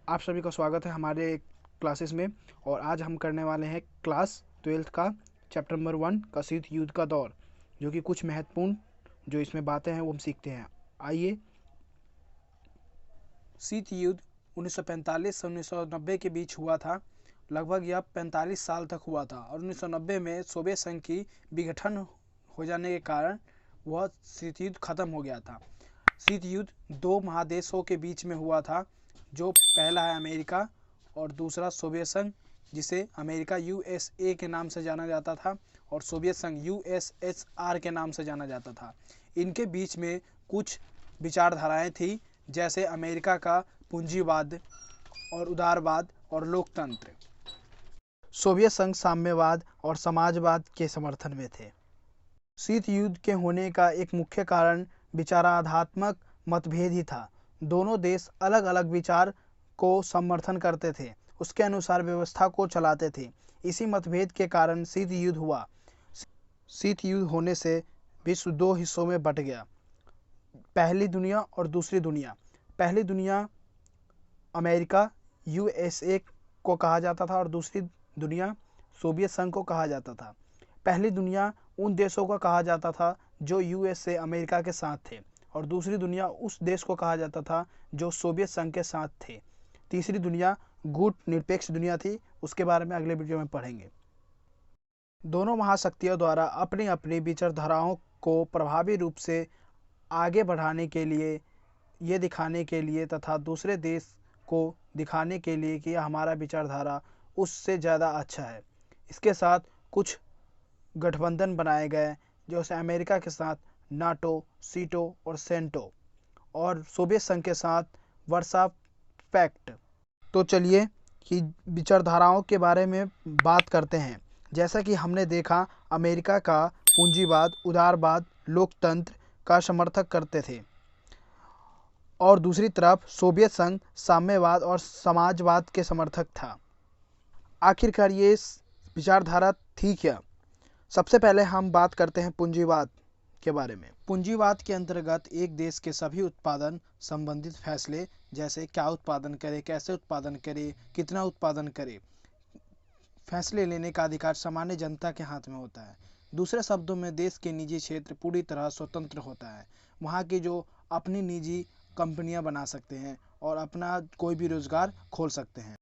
आप सभी का स्वागत है हमारे क्लासेस में। और आज हम करने वाले हैं क्लास 12th का चैप्टर नंबर 1 का शीत युद्ध का दौर, जो कि कुछ महत्वपूर्ण जो इसमें बातें हैं वो हम सीखते हैं। आइए। शीत युद्ध 1945 से 1990 के बीच हुआ था। लगभग यह 45 साल तक हुआ था और 1990 में सोवियत संघ की विघटन हो जाने के कारण वह शीत युद्ध खत्म हो गया था। शीत युद्ध दो महादेशों के बीच में हुआ था, जो पहला है अमेरिका और दूसरा सोवियत संघ, जिसे अमेरिका यूएसए के नाम से जाना जाता था और सोवियत संघ यूएसएसआर के नाम से जाना जाता था। इनके बीच में कुछ विचारधाराएं थी, जैसे अमेरिका का पूंजीवाद और उदारवाद और लोकतंत्र। सोवियत संघ साम्यवाद और समाजवाद के समर्थन में थे। शीत युद्ध के होने का एक मुख्य कारण विचारात्मक मतभेद ही था। दोनों देश अलग अलग विचार को समर्थन करते थे, उसके अनुसार व्यवस्था को चलाते थे। इसी मतभेद के कारण शीत युद्ध हुआ। शीत युद्ध होने से विश्व दो हिस्सों में बंट गया, पहली दुनिया और दूसरी दुनिया। पहली दुनिया अमेरिका यूएसए को कहा जाता था और दूसरी दुनिया सोवियत संघ को कहा जाता था। पहली दुनिया उन देशों को कहा जाता था जो यूएसए अमेरिका के साथ थे, और दूसरी दुनिया उस देश को कहा जाता था जो सोवियत संघ के साथ थे। तीसरी दुनिया गुट निरपेक्ष दुनिया थी, उसके बारे में अगले वीडियो में पढ़ेंगे। दोनों महाशक्तियों द्वारा अपनी अपनी विचारधाराओं को प्रभावी रूप से आगे बढ़ाने के लिए, ये दिखाने के लिए तथा दूसरे देश को दिखाने के लिए कि हमारा विचारधारा उससे ज़्यादा अच्छा है, इसके साथ कुछ गठबंधन बनाए गए, जैसे अमेरिका के साथ नाटो, सीटो और सेंटो, और सोवियत संघ के साथ वर्सा पैक्ट। तो चलिए कि विचारधाराओं के बारे में बात करते हैं। जैसा कि हमने देखा, अमेरिका का पूंजीवाद, उदारवाद, लोकतंत्र का समर्थक करते थे, और दूसरी तरफ सोवियत संघ साम्यवाद और समाजवाद के समर्थक था। आखिरकार ये विचारधारा थी क्या? सबसे पहले हम बात करते हैं पूंजीवाद के बारे में। पूंजीवाद के अंतर्गत एक देश के सभी उत्पादन संबंधित फैसले, जैसे क्या उत्पादन करे, कैसे उत्पादन करे, कितना उत्पादन करे, फैसले लेने का अधिकार सामान्य जनता के हाथ में होता है। दूसरे शब्दों में देश के निजी क्षेत्र पूरी तरह स्वतंत्र होता है। वहाँ की जो अपनी निजी कंपनियां बना सकते हैं और अपना कोई भी रोजगार खोल सकते हैं।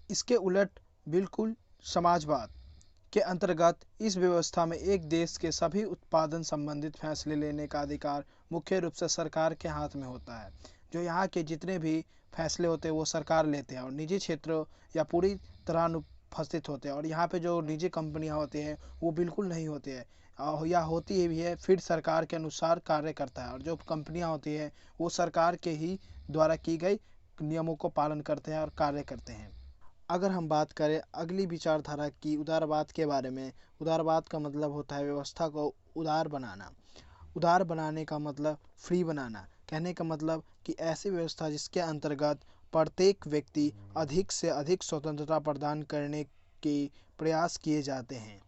इसके उलट बिल्कुल समाजवाद के अंतर्गत इस व्यवस्था में एक देश के सभी उत्पादन संबंधित फैसले लेने का अधिकार मुख्य रूप से सरकार के हाथ में होता है। जो यहाँ के जितने भी फैसले होते हैं वो सरकार लेते हैं, और निजी क्षेत्र या पूरी तरह अनुपस्थित होते हैं। और यहाँ पे जो निजी कंपनियाँ होती हैं वो बिल्कुल नहीं होती है, या होती भी है फिर सरकार के अनुसार कार्य करता है। और जो कंपनियाँ होती हैं वो सरकार के ही द्वारा की गई नियमों को पालन करते हैं और कार्य करते हैं। अगर हम बात करें अगली विचारधारा की, उदारवाद के बारे में। उदारवाद का मतलब होता है व्यवस्था को उदार बनाना। उदार बनाने का मतलब फ्री बनाना। कहने का मतलब कि ऐसी व्यवस्था जिसके अंतर्गत प्रत्येक व्यक्ति अधिक से अधिक स्वतंत्रता प्रदान करने के प्रयास किए जाते हैं।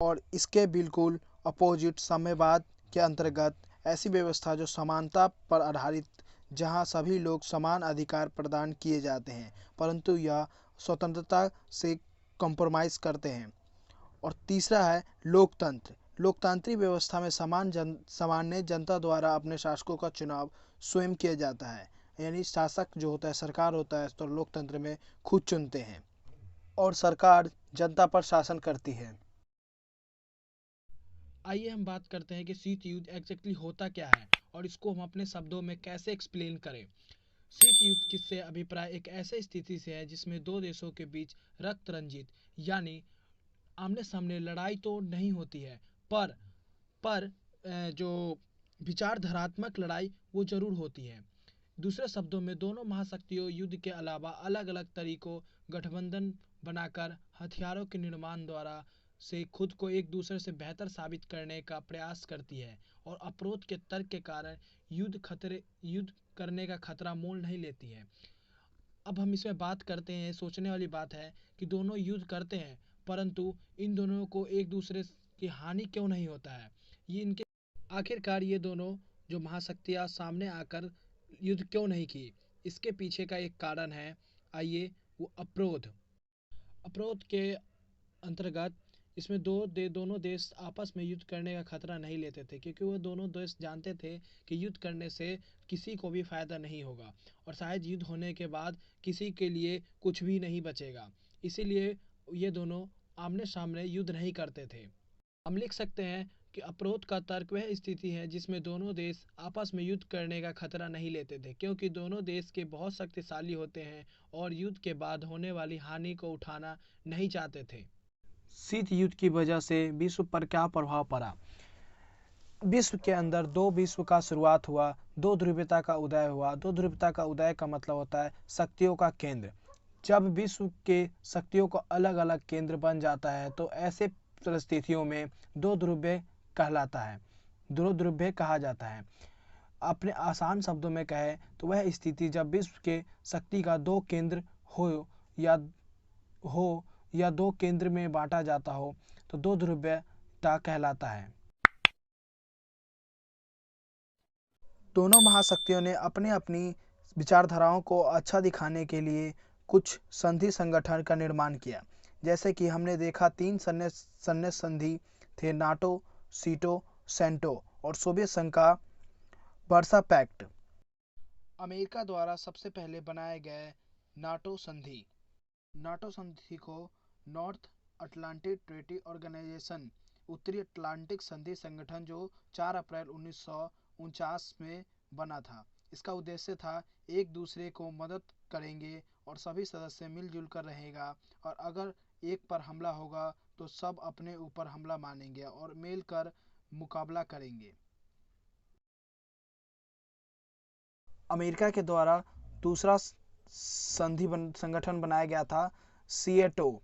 और इसके बिल्कुल अपोजिट साम्यवाद के अंतर्गत ऐसी व्यवस्था जो समानता पर आधारित, जहां सभी लोग समान अधिकार प्रदान किए जाते हैं, परंतु यह स्वतंत्रता से कॉम्प्रोमाइज़ करते हैं। और तीसरा है लोकतंत्र। लोकतांत्रिक व्यवस्था में सामान्य जनता द्वारा अपने शासकों का चुनाव स्वयं किया जाता है। यानी शासक जो होता है, सरकार होता है, तो लोकतंत्र में खुद चुनते हैं और सरकार जनता पर शासन करती है। आइए हम बात करते हैं कि शीत युद्ध एग्जैक्टली होता क्या है और इसको हम अपने शब्दों में कैसे एक्सप्लेन करें। शीत युद्ध किससे अभिप्राय एक ऐसे स्थिति से है जिसमें दो देशों के बीच रक्त रंजित, यानी आमने सामने लड़ाई तो नहीं होती है, पर जो विचारधारात्मक लड़ाई वो जरूर होती है। दूसरे शब्दों में दोनों महाशक्तियों युद्ध के अलावा अलग अलग तरीकों गठबंधन बनाकर हथियारों के निर्माण द्वारा से खुद को एक दूसरे से बेहतर साबित करने का प्रयास करती है, और अप्रोच के तर्क के कारण युद्ध करने का खतरा मोल नहीं लेती है। अब हम इसमें बात करते हैं, सोचने वाली बात है कि दोनों युद्ध करते हैं, परंतु इन दोनों को एक दूसरे की हानि क्यों नहीं होता है। ये इनके आखिरकार ये दोनों जो महाशक्तियाँ सामने आकर युद्ध क्यों नहीं की, इसके पीछे का एक कारण है आइए वो अप्रोध के अंतर्गत इसमें दोनों देश आपस में युद्ध करने का खतरा नहीं लेते थे, क्योंकि वो दोनों देश जानते थे कि युद्ध करने से किसी को भी फायदा नहीं होगा और शायद युद्ध होने के बाद किसी के लिए कुछ भी नहीं बचेगा। इसीलिए ये दोनों आमने सामने युद्ध नहीं करते थे। हम लिख सकते हैं कि अप्रोध का तर्क वह स्थिति है जिसमें दोनों देश आपस में युद्ध करने का खतरा नहीं लेते थे, क्योंकि दोनों देश के बहुत शक्तिशाली होते हैं और युद्ध के बाद होने वाली हानि को उठाना नहीं चाहते थे। शीत युद्ध की वजह से विश्व पर क्या प्रभाव पड़ा? विश्व के अंदर दो विश्व का शुरुआत हुआ, दो ध्रुवीयता का उदय हुआ। दो ध्रुवीयता का उदय का मतलब होता है शक्तियों का केंद्र। जब विश्व के शक्तियों को अलग अलग केंद्र बन जाता है तो ऐसे परिस्थितियों में दो ध्रुवीय कहलाता है, दो ध्रुवीय कहा जाता है। अपने आसान शब्दों में कहें तो वह स्थिति जब विश्व के शक्ति का दो केंद्र हो या दो केंद्र में बांटा जाता हो तो दो ध्रुवीयता कहलाता है। दोनों महाशक्तियों ने अपनी अपनी विचारधाराओं को अच्छा दिखाने के लिए कुछ संधि संगठन का निर्माण किया। जैसे कि हमने देखा 3 सैन्य संधि थे, नाटो, सीटो, सेंटो और सोवियत संघ का वर्सा पैक्ट। अमेरिका द्वारा सबसे पहले बनाए गए नाटो संधि को नॉर्थ अटलांटिक ट्रीटी ऑर्गेनाइजेशन, उत्तरी अटलांटिक संधि संगठन, जो 4 अप्रैल 1949 में बना था। इसका उद्देश्य था एक दूसरे को मदद करेंगे और सभी सदस्य मिलजुल कर रहेगा और अगर एक पर हमला होगा तो सब अपने ऊपर हमला मानेंगे और मिलकर मुकाबला करेंगे। अमेरिका के द्वारा दूसरा संगठन बनाया गया था सीएटो,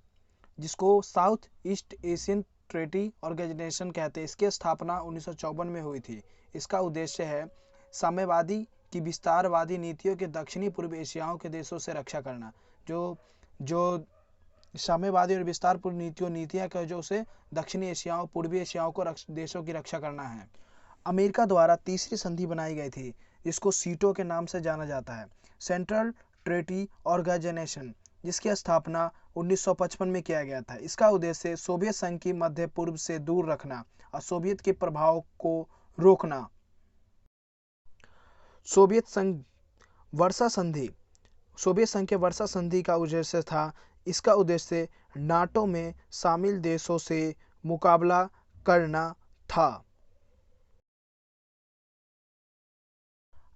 जिसको south east Asian treaty organisation कहते हैं। इसकी स्थापना 1954 में हुई थी। इसका उद्देश्य है साम्यवादी की विस्तारवादी नीतियों के दक्षिणी पूर्व एशियाओं के देशों से रक्षा करना। जो साम्यवादी और विस्तारपूर्ण नीतियां का जो से दक्षिणी एशियाओं पूर्वी एशियाओं को देशों की रक्षा करना है। अमेरिका द्वारा तीसरी संधि बनाई गई थी जिसको सीटो के नाम से जाना जाता है, सेंट्रल ट्रेटी ऑर्गेनाइजेशन, जिसकी स्थापना 1955 में किया गया था। इसका उद्देश्य सोवियत संघ की मध्य पूर्व से दूर रखना और सोवियत के प्रभाव को रोकना। सोवियत संघ के वर्सा संधि का उद्देश्य था, इसका उद्देश्य नाटो में शामिल देशों से मुकाबला करना था।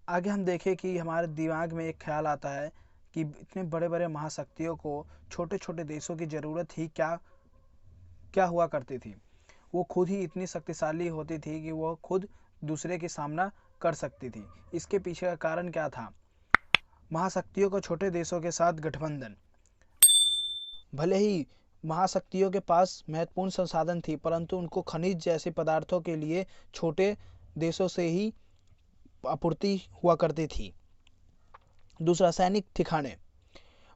आगे हम देखें कि हमारे दिमाग में एक ख्याल आता है कि इतने बड़े बड़े महाशक्तियों को छोटे छोटे देशों की ज़रूरत ही क्या हुआ करती थी। वो खुद ही इतनी शक्तिशाली होती थी कि वो खुद दूसरे के सामना कर सकती थी। इसके पीछे का कारण क्या था? महाशक्तियों को छोटे देशों के साथ गठबंधन। भले ही महाशक्तियों के पास महत्वपूर्ण संसाधन थी, परंतु उनको खनिज जैसे पदार्थों के लिए छोटे देशों से ही आपूर्ति हुआ करती थी। दूसरा, सैनिक ठिकाने।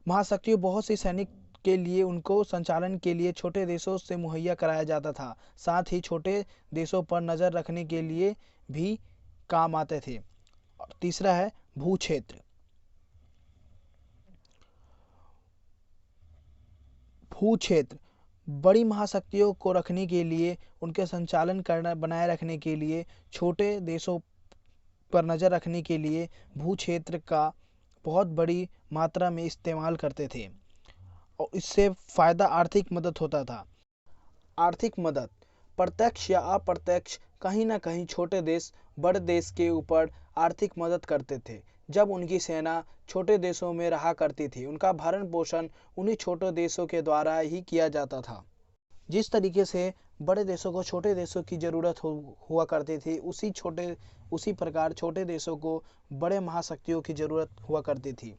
महाशक्तियों बहुत सी सैनिक के लिए उनको संचालन के लिए छोटे देशों से मुहैया कराया जाता था। साथ ही छोटे देशों पर नज़र रखने के लिए भी काम आते थे। और तीसरा है भूक्षेत्र। बड़ी महाशक्तियों को रखने के लिए, उनके संचालन करना बनाए रखने के लिए, छोटे देशों पर नज़र रखने के लिए भूक्षेत्र का बहुत बड़ी मात्रा में इस्तेमाल करते थे और इससे फ़ायदा आर्थिक मदद होता था। आर्थिक मदद प्रत्यक्ष या अप्रत्यक्ष कहीं ना कहीं छोटे देश बड़े देश के ऊपर आर्थिक मदद करते थे। जब उनकी सेना छोटे देशों में रहा करती थी, उनका भरण पोषण उन्हीं छोटे देशों के द्वारा ही किया जाता था। जिस तरीके से बड़े देशों को छोटे देशों की ज़रूरत हुआ करती थी, उसी प्रकार छोटे देशों को बड़े महाशक्तियों की ज़रूरत हुआ करती थी।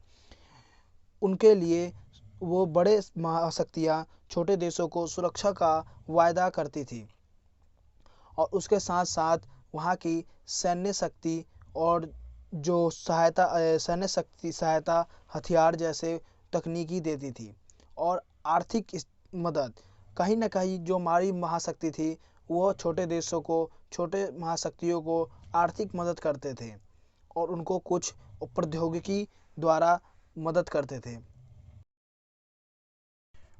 उनके लिए वो बड़े महाशक्तियाँ छोटे देशों को सुरक्षा का वायदा करती थी और उसके साथ साथ वहाँ की सैन्य शक्ति और जो सहायता हथियार जैसे तकनीकी देती थी। और आर्थिक मदद, कहीं ना कहीं जो हमारी महाशक्ति थी वो छोटे महाशक्तियों को आर्थिक मदद करते थे और उनको कुछ प्रौद्योगिकी द्वारा मदद करते थे।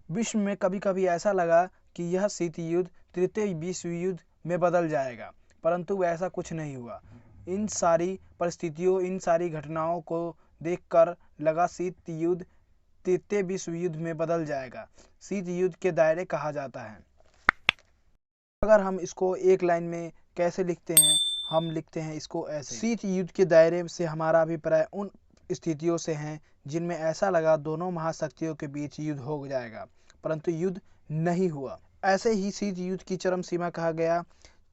विश्व में कभी कभी ऐसा लगा कि यह शीत युद्ध तृतीय विश्व युद्ध में बदल जाएगा, परंतु ऐसा कुछ नहीं हुआ। इन सारी परिस्थितियों, इन सारी घटनाओं को देखकर लगा शीत युद्ध तृतीय विश्व युद्ध में बदल जाएगा। शीत युद्ध के दायरे कहा जाता है। अगर हम इसको एक लाइन में कैसे लिखते हैं, हम लिखते हैं इसको ऐसे। शीत युद्ध के दायरे से हमारा अभिप्राय उन स्थितियों से है जिनमें ऐसा लगा दोनों महाशक्तियों के बीच युद्ध हो जाएगा, परंतु युद्ध नहीं हुआ। ऐसे ही शीत युद्ध की चरम सीमा कहा गया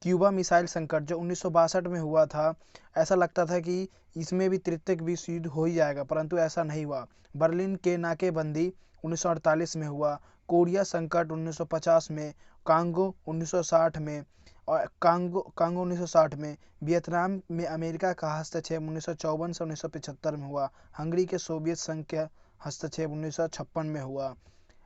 क्यूबा मिसाइल संकट जो 1962 में हुआ था। ऐसा लगता था कि इसमें भी तृतीय विश्व युद्ध हो ही जाएगा, परंतु ऐसा नहीं हुआ। बर्लिन के नाकेबंदी 1948 में हुआ, कोरिया संकट 1950 में, कांगो 1960 में और कांगो 1960 में, वियतनाम में अमेरिका का हस्तक्षेप 1954 से 1975 में हुआ, हंगरी के सोवियत संघ के हस्तक्षेप 1956 में हुआ।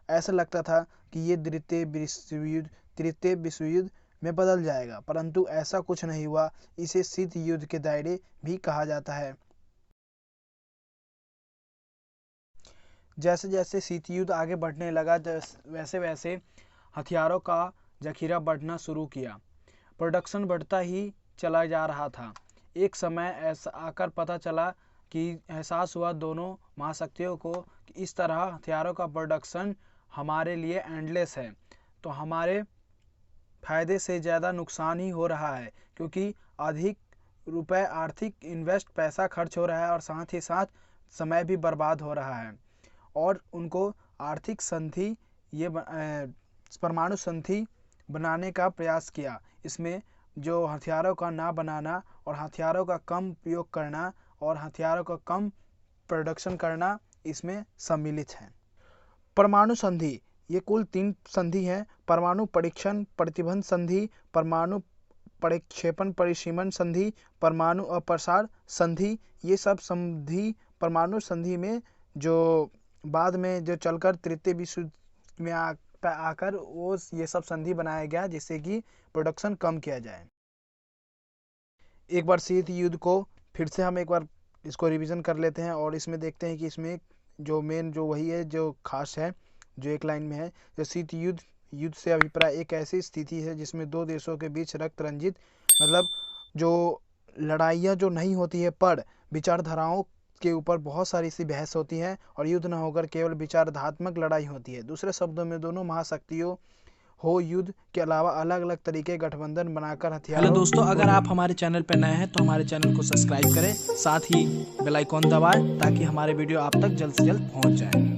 ऐसा लगता था कि ये तृतीय विश्व युद्ध में बदल जाएगा, परंतु ऐसा कुछ नहीं हुआ। इसे शीत युद्ध के दायरे भी कहा जाता है। जैसे जैसे शीत युद्ध आगे बढ़ने लगा, वैसे वैसे हथियारों का जखीरा बढ़ना शुरू किया। प्रोडक्शन बढ़ता ही चला जा रहा था। एक समय ऐसा आकर पता चला कि एहसास हुआ दोनों महाशक्तियों को कि इस तरह हथियारों का प्रोडक्शन हमारे लिए एंडलेस है, तो हमारे फायदे से ज़्यादा नुकसान ही हो रहा है, क्योंकि अधिक रुपए आर्थिक पैसा खर्च हो रहा है और साथ ही साथ समय भी बर्बाद हो रहा है। और उनको आर्थिक संधि, ये परमाणु संधि बनाने का प्रयास किया। इसमें जो हथियारों का ना बनाना और हथियारों का कम उपयोग करना और हथियारों का कम प्रोडक्शन करना इसमें सम्मिलित है। परमाणु संधि, ये कुल 3 संधि हैं। परमाणु परीक्षण प्रतिबंध संधि, परमाणु परिक्षेपण परिसीमन संधि, परमाणु अप्रसार संधि। ये सब संधि परमाणु संधि में जो बाद में जो चलकर तृतीय विश्व में आकर वो ये सब संधि बनाया गया जिससे कि प्रोडक्शन कम किया जाए। एक बार शीत युद्ध को फिर से हम एक बार इसको रिवीजन कर लेते हैं और इसमें देखते हैं कि इसमें जो मेन जो वही है जो खास है जो एक लाइन में है। जो शीत युद्ध से अभिप्राय एक ऐसी स्थिति है जिसमें दो देशों के बीच रक्त रंजित मतलब जो लड़ाइयाँ जो नहीं होती है पर विचारधाराओं के ऊपर बहुत सारी सी बहस होती है और युद्ध न होकर केवल विचारधात्मक लड़ाई होती है। दूसरे शब्दों में दोनों महाशक्तियों हो युद्ध के अलावा अलग अलग तरीके गठबंधन बनाकर हथियार। हेलो दोस्तों, अगर आप हमारे चैनल पर नए हैं तो हमारे चैनल को सब्सक्राइब करें, साथ ही बेल आइकॉन दबाएं ताकि हमारे वीडियो आप तक जल्द से जल्द पहुंच जाए।